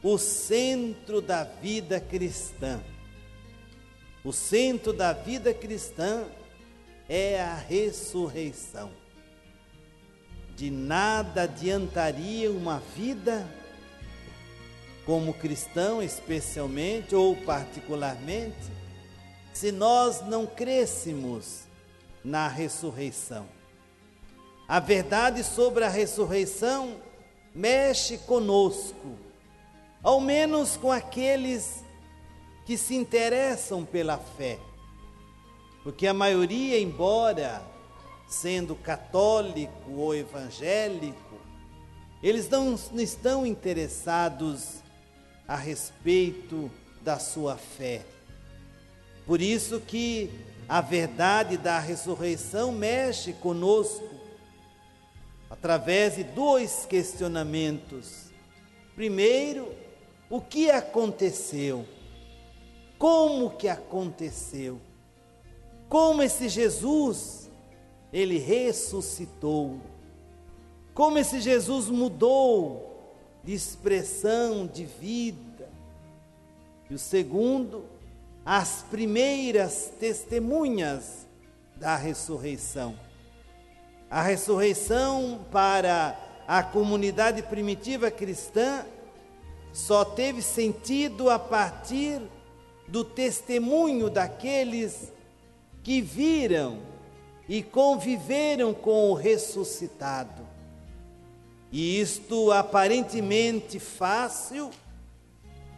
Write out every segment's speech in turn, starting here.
o centro da vida cristã. O centro da vida cristã é a ressurreição. De nada adiantaria uma vida como cristão, especialmente ou particularmente, se nós não crêssemos na ressurreição. A verdade sobre a ressurreição mexe conosco, ao menos com aqueles que se interessam pela fé, porque a maioria, embora sendo católico ou evangélico, eles não estão interessados a respeito da sua fé. Por isso que a verdade da ressurreição mexe conosco através de dois questionamentos. Primeiro, o que aconteceu? Como que aconteceu? Como esse Jesus, ele ressuscitou? Como esse Jesus mudou de expressão, de vida? E o segundo, as primeiras testemunhas da ressurreição. A ressurreição para a comunidade primitiva cristã só teve sentido a partir do testemunho daqueles que viram e conviveram com o ressuscitado. E isto, aparentemente fácil,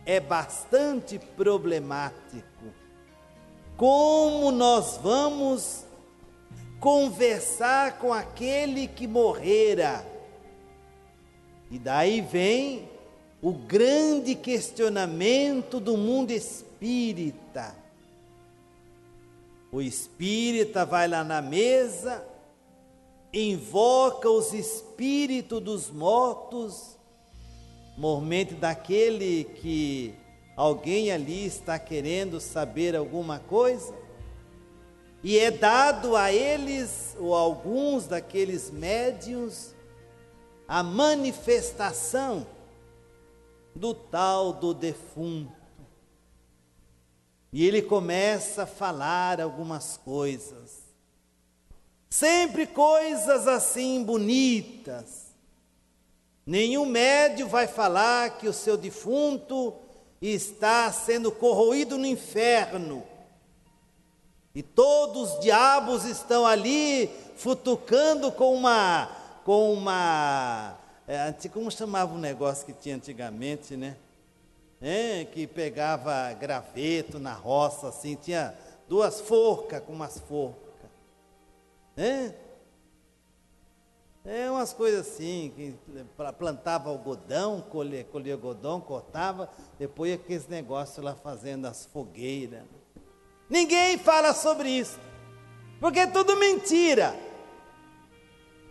é bastante problemático. Como nós vamos conversar com aquele que morrera? E daí vem o grande questionamento do mundo espírita. O espírita vai lá na mesa, invoca os espíritos dos mortos, normalmente daquele que alguém ali está querendo saber alguma coisa, e é dado a eles, ou a alguns daqueles médiuns, a manifestação do tal do defunto. E ele começa a falar algumas coisas, sempre coisas assim bonitas. Nenhum médium vai falar que o seu defunto está sendo corroído no inferno, e todos os diabos estão ali futucando com uma como chamava um negócio que tinha antigamente, né? Que pegava graveto na roça, assim, tinha duas forcas com umas forcas. Umas coisas assim, que plantava algodão, colhia algodão, cortava, depois ia aqueles negócios lá fazendo as fogueiras. Ninguém fala sobre isso, porque é tudo mentira.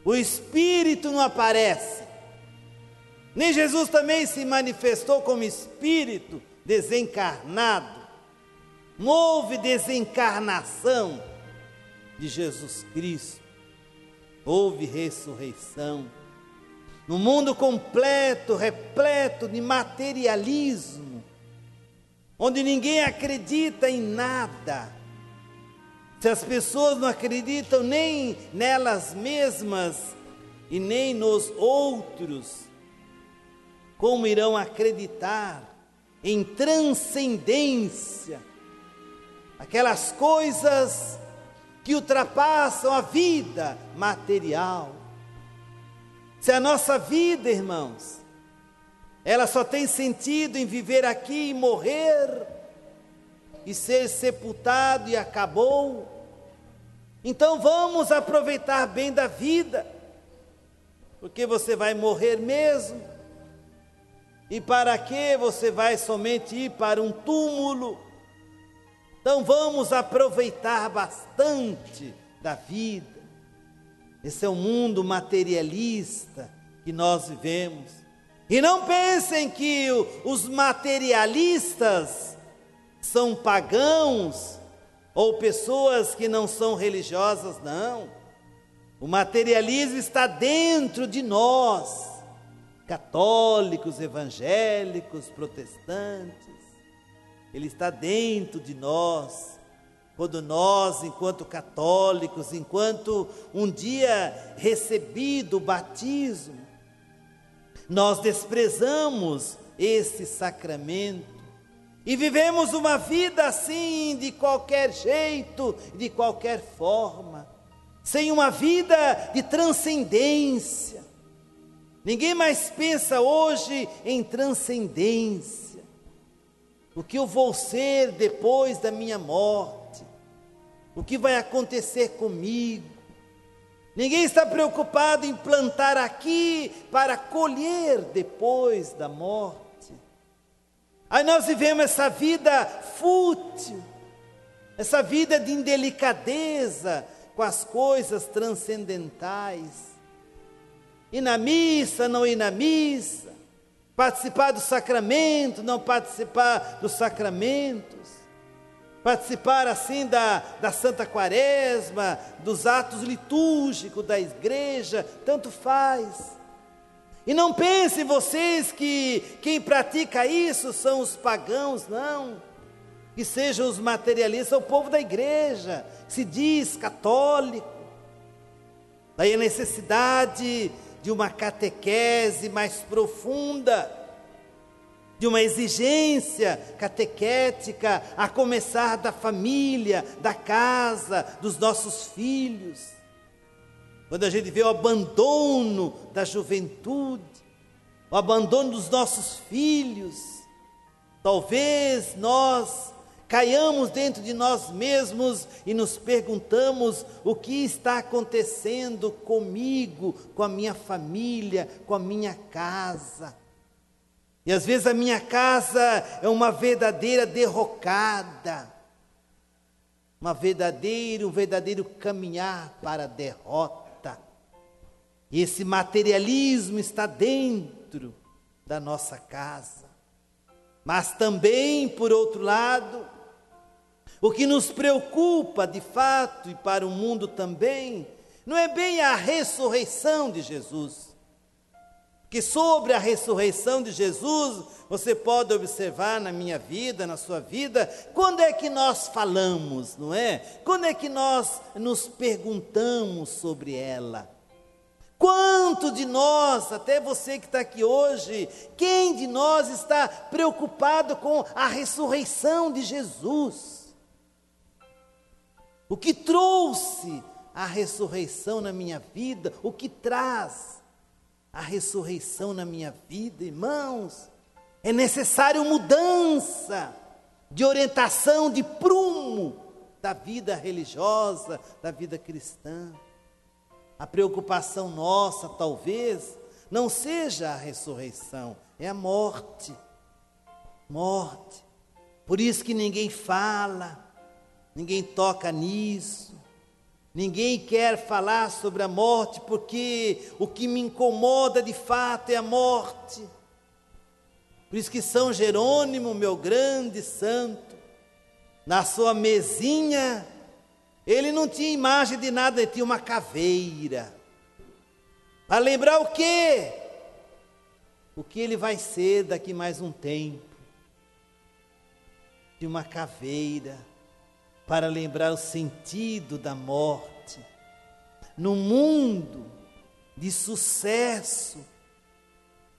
O Espírito não aparece. Nem Jesus também se manifestou como Espírito desencarnado. Não houve desencarnação de Jesus Cristo. Houve ressurreição. No mundo completo, repleto de materialismo, onde ninguém acredita em nada. Se as pessoas não acreditam nem nelas mesmas e nem nos outros, como irão acreditar em transcendência, aquelas coisas que ultrapassam a vida material? Se a nossa vida, irmãos, ela só tem sentido em viver aqui e morrer e ser sepultado e acabou, então vamos aproveitar bem da vida, porque você vai morrer mesmo. E para que você vai somente ir para um túmulo? Então vamos aproveitar bastante da vida. Esse é o mundo materialista que nós vivemos. E não pensem que os materialistas são pagãos ou pessoas que não são religiosas, não. O materialismo está dentro de nós. católicos, evangélicos, protestantes. Ele está dentro de nós. Quando nós, enquanto católicos, enquanto um dia recebido o batismo, nós desprezamos esse sacramento e vivemos uma vida assim, de qualquer jeito, de qualquer forma, sem uma vida de transcendência. Ninguém mais pensa hoje em transcendência. O que eu vou ser depois da minha morte? O que vai acontecer comigo? Ninguém está preocupado em plantar aqui para colher depois da morte. Aí nós vivemos essa vida fútil, essa vida de indelicadeza com as coisas transcendentais. Ir na missa, não ir na missa, participar do sacramento, não participar dos sacramentos, participar assim da Santa Quaresma, dos atos litúrgicos da igreja, tanto faz. E não pensem vocês que quem pratica isso são os pagãos, não. Que sejam os materialistas, é o povo da igreja, se diz católico. Daí a necessidade de uma catequese mais profunda, de uma exigência catequética, a começar da família, da casa, dos nossos filhos. Quando a gente vê o abandono da juventude, o abandono dos nossos filhos, talvez nós caiamos dentro de nós mesmos e nos perguntamos o que está acontecendo comigo, com a minha família, com a minha casa. E às vezes a minha casa é uma verdadeira derrocada, um verdadeiro caminhar para a derrota. E esse materialismo está dentro da nossa casa. Mas também, por outro lado, o que nos preocupa de fato e para o mundo também, não é bem a ressurreição de Jesus. Que sobre a ressurreição de Jesus, você pode observar na minha vida, na sua vida, quando é que nós falamos, não é? Quando é que nós nos perguntamos sobre ela? Quanto de nós, até você que está aqui hoje, quem de nós está preocupado com a ressurreição de Jesus? O que trouxe a ressurreição na minha vida? O que traz a ressurreição na minha vida, irmãos? É necessário mudança de orientação, de prumo da vida religiosa, da vida cristã. A preocupação nossa, talvez, não seja a ressurreição, é a morte. Morte. Por isso que ninguém fala, ninguém toca nisso. Ninguém quer falar sobre a morte, porque o que me incomoda de fato é a morte. Por isso que São Jerônimo, meu grande santo, na sua mesinha, ele não tinha imagem de nada, ele tinha uma caveira. Para lembrar o quê? O que ele vai ser daqui mais um tempo. De uma caveira, para lembrar o sentido da morte. No mundo de sucesso,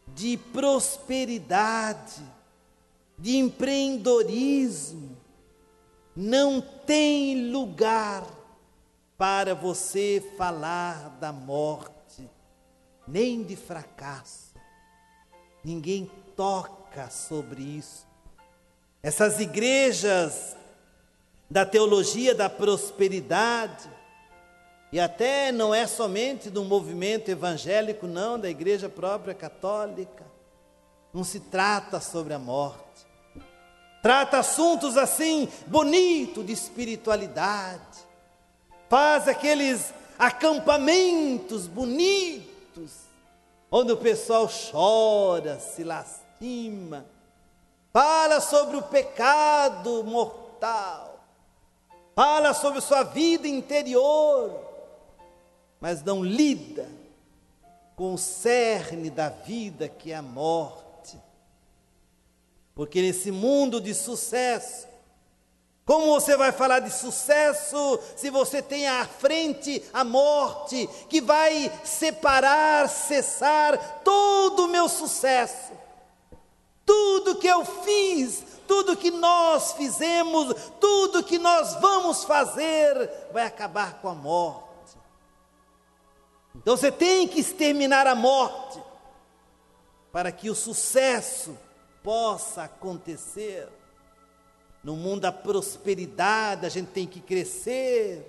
de prosperidade, de empreendedorismo, não tem lugar para você falar da morte, nem de fracasso. Ninguém toca sobre isso. Essas igrejas da teologia da prosperidade, e até não é somente do movimento evangélico, não, da igreja própria católica, não se trata sobre a morte. Trata assuntos assim, bonito, de espiritualidade. Faz aqueles acampamentos bonitos, onde o pessoal chora, se lastima. Fala sobre o pecado mortal. Fala sobre sua vida interior. Mas não lida com o cerne da vida, que é a morte. Porque nesse mundo de sucesso, como você vai falar de sucesso se você tem à frente a morte, que vai separar, cessar todo o meu sucesso? Tudo que eu fiz, tudo que nós fizemos, tudo que nós vamos fazer, vai acabar com a morte. Então você tem que exterminar a morte, para que o sucesso possa acontecer. No mundo da prosperidade, a gente tem que crescer,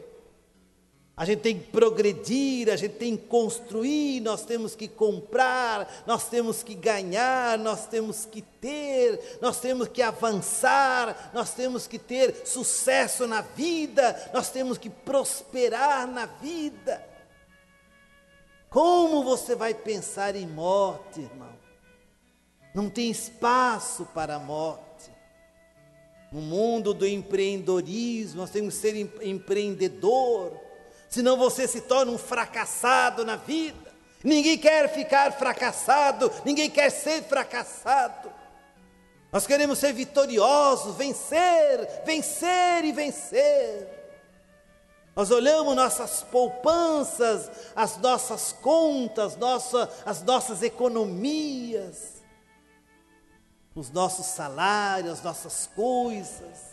a gente tem que progredir, a gente tem que construir, nós temos que comprar, nós temos que ganhar, nós temos que ter, nós temos que avançar, nós temos que ter sucesso na vida, nós temos que prosperar na vida. Como você vai pensar em morte, irmão? Não tem espaço para a morte. No mundo do empreendedorismo, nós temos que ser empreendedor, senão você se torna um fracassado na vida. Ninguém quer ficar fracassado, ninguém quer ser fracassado. Nós queremos ser vitoriosos, vencer, vencer e vencer. Nós olhamos nossas poupanças, as nossas contas, as nossas economias, os nossos salários, as nossas coisas.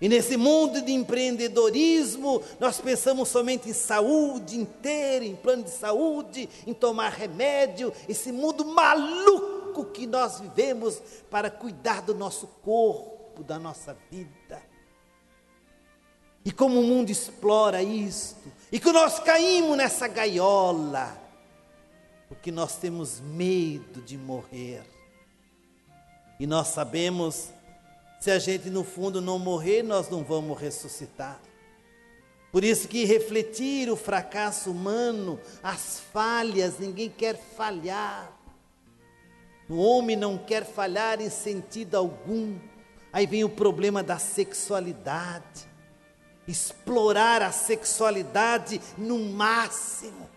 E nesse mundo de empreendedorismo, nós pensamos somente em saúde, em ter, em plano de saúde, em tomar remédio, esse mundo maluco que nós vivemos para cuidar do nosso corpo, da nossa vida. E como o mundo explora isto, e que nós caímos nessa gaiola, porque nós temos medo de morrer. E nós sabemos, se a gente no fundo não morrer, nós não vamos ressuscitar. Por isso que refletir o fracasso humano, as falhas, ninguém quer falhar. O homem não quer falhar em sentido algum. Aí vem o problema da sexualidade. Explorar a sexualidade no máximo.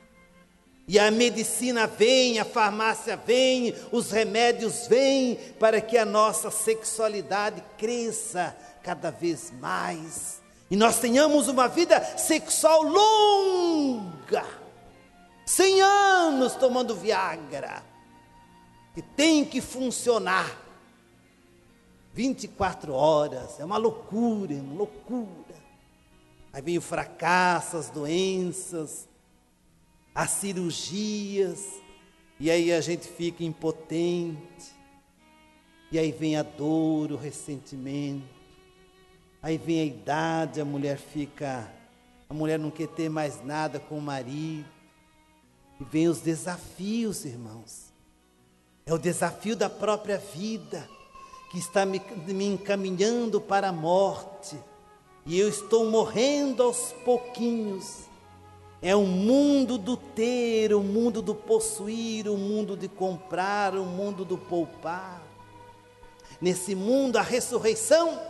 E a medicina vem, a farmácia vem, os remédios vêm para que a nossa sexualidade cresça cada vez mais. E nós tenhamos uma vida sexual longa, 100 anos tomando Viagra, que tem que funcionar 24 horas, é uma loucura, Aí vem o fracasso, as doenças, as cirurgias, e aí a gente fica impotente, e aí vem a dor, o ressentimento, aí vem a idade, a mulher não quer ter mais nada com o marido, e vem os desafios, irmãos, é o desafio da própria vida, que está me encaminhando para a morte, e eu estou morrendo aos pouquinhos. É o mundo do ter, o mundo do possuir, o mundo de comprar, o mundo do poupar. Nesse mundo a ressurreição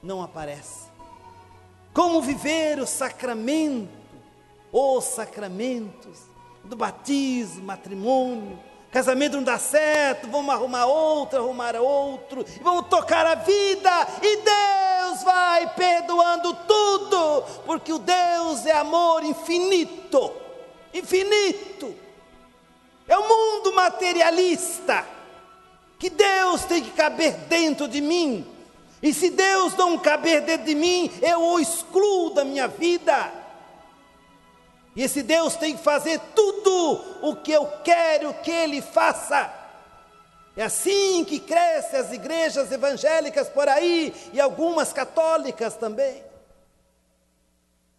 não aparece. Como viver o sacramento, os sacramentos do batismo, matrimônio, casamento não dá certo, vamos arrumar outro, e vamos tocar a vida, e Deus vai perdoando tudo, porque o Deus é amor infinito, é o mundo materialista, que Deus tem que caber dentro de mim, e se Deus não caber dentro de mim, eu o excluo da minha vida. E esse Deus tem que fazer tudo o que eu quero que Ele faça. É assim que crescem as igrejas evangélicas por aí, e algumas católicas também.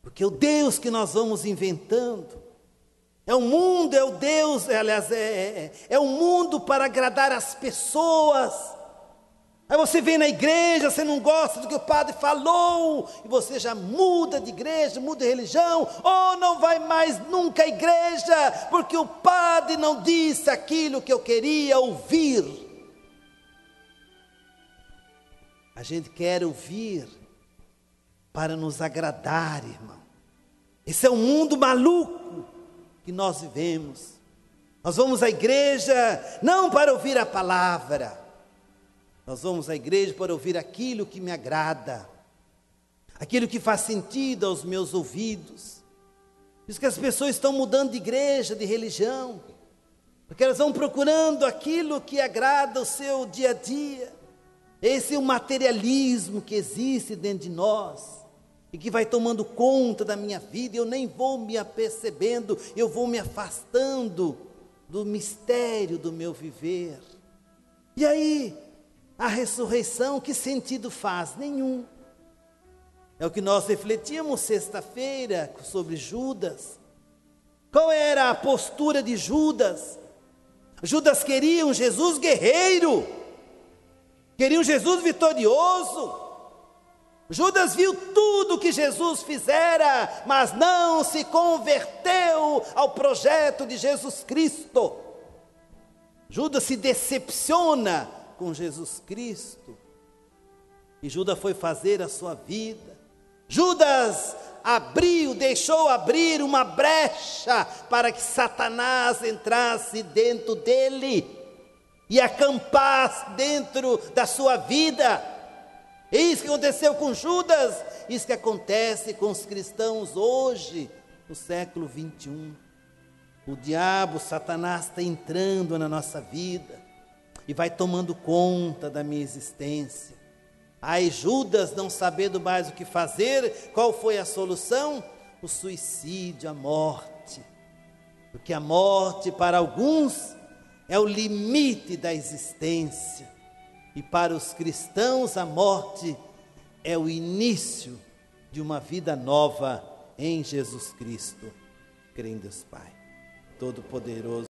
Porque o Deus que nós vamos inventando, é o mundo, é o Deus, aliás, é o mundo para agradar as pessoas. Aí você vem na igreja, você não gosta do que o padre falou, e você já muda de igreja, muda de religião, ou não vai mais nunca à igreja, porque o padre não disse aquilo que eu queria ouvir. A gente quer ouvir para nos agradar, irmão. Esse é o mundo maluco que nós vivemos. Nós vamos à igreja não para ouvir a palavra, nós vamos à igreja para ouvir aquilo que me agrada, aquilo que faz sentido aos meus ouvidos. Por isso que as pessoas estão mudando de igreja, de religião, porque elas vão procurando aquilo que agrada o seu dia a dia. Esse é o materialismo que existe dentro de nós e que vai tomando conta da minha vida. Eu nem vou me apercebendo, eu vou me afastando do mistério do meu viver. E aí, a ressurreição, que sentido faz? Nenhum. É o que nós refletimos sexta-feira sobre Judas. Qual era a postura de Judas? Judas queria um Jesus guerreiro, queria um Jesus vitorioso. Judas viu tudo que Jesus fizera, mas não se converteu ao projeto de Jesus Cristo. Judas se decepciona com Jesus Cristo. E Judas foi fazer a sua vida. Judas deixou abrir uma brecha para que Satanás entrasse dentro dele e acampasse dentro da sua vida. É isso que aconteceu com Judas, isso que acontece com os cristãos hoje, no século 21. O diabo, Satanás, está entrando na nossa vida e vai tomando conta da minha existência. Aí Judas, não sabendo mais o que fazer, qual foi a solução? O suicídio, a morte. Porque a morte para alguns é o limite da existência. E para os cristãos a morte é o início de uma vida nova em Jesus Cristo. Crê em Deus Pai Todo-Poderoso.